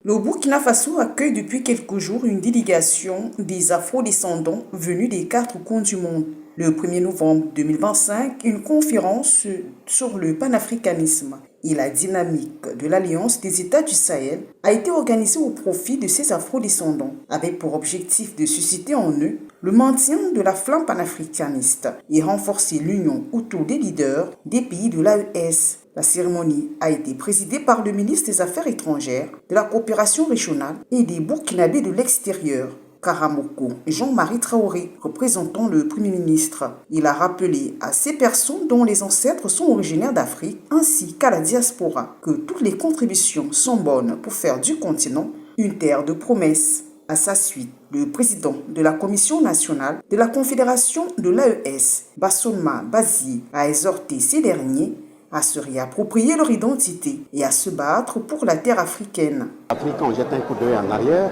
Le Burkina Faso accueille depuis quelques jours une délégation des Afro-descendants venus des 4 coins du monde. Le 1er novembre 2025, une conférence sur le panafricanisme et la dynamique de l'Alliance des États du Sahel a été organisée au profit de ces Afro-descendants, avec pour objectif de susciter en eux le maintien de la flamme panafricaniste et renforcer l'union autour des leaders des pays de l'AES. La cérémonie a été présidée par le ministre des Affaires étrangères, de la coopération régionale et des Burkinabés de l'extérieur, Karamoko Jean-Marie Traoré, représentant le Premier ministre. Il a rappelé à ces personnes dont les ancêtres sont originaires d'Afrique ainsi qu'à la diaspora que toutes les contributions sont bonnes pour faire du continent une terre de promesses. À sa suite, le président de la Commission nationale de la Confédération de l'AES, Bassouma Bazi, a exhorté ces derniers à se réapproprier leur identité et à se battre pour la terre africaine. L'Afrique, on jette un coup d'œil en arrière.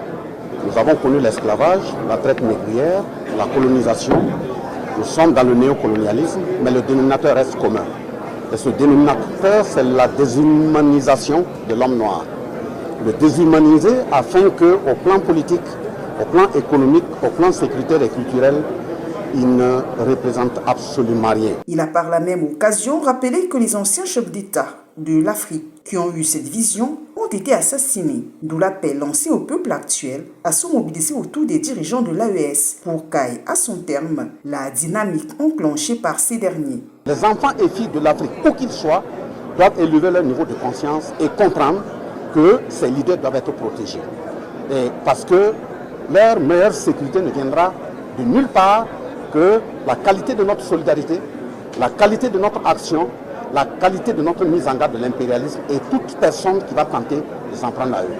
Nous avons connu l'esclavage, la traite négrière, la colonisation. Nous sommes dans le néocolonialisme, mais le dénominateur reste commun. Et ce dénominateur, c'est la déshumanisation de l'homme noir. Le déshumaniser afin qu'au plan politique, au plan économique, au plan sécuritaire et culturel, il ne représente absolument rien. Il a par la même occasion rappelé que les anciens chefs d'État de l'Afrique qui ont eu cette vision ont été assassinés, d'où l'appel lancé au peuple actuel à se mobiliser autour des dirigeants de l'AES pour qu'aille à son terme la dynamique enclenchée par ces derniers. Les enfants et filles de l'Afrique, où qu'ils soient, doivent élever leur niveau de conscience et comprendre que ces leaders doivent être protégés. Et parce que leur meilleure sécurité ne viendra de nulle part que la qualité de notre solidarité, la qualité de notre action, la qualité de notre mise en garde de l'impérialisme et toute personne qui va tenter de s'en prendre à eux.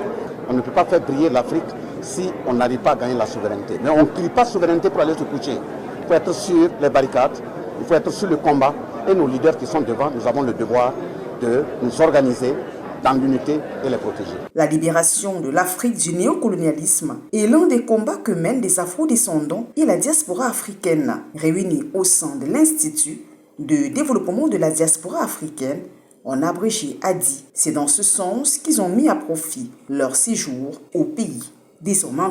On ne peut pas faire briller l'Afrique si on n'arrive pas à gagner la souveraineté. Mais on ne crie pas souveraineté pour aller se coucher. Il faut être sur les barricades, il faut être sur le combat. Et nos leaders qui sont devant, nous avons le devoir de nous organiser dans l'unité et les protéger. La libération de l'Afrique du néocolonialisme est l'un des combats que mènent les Afro-descendants et la diaspora africaine, réunis au sein de l'Institut de développement de la diaspora africaine, en abrégé ADI. C'est dans ce sens qu'ils ont mis à profit leur séjour au pays. Désormais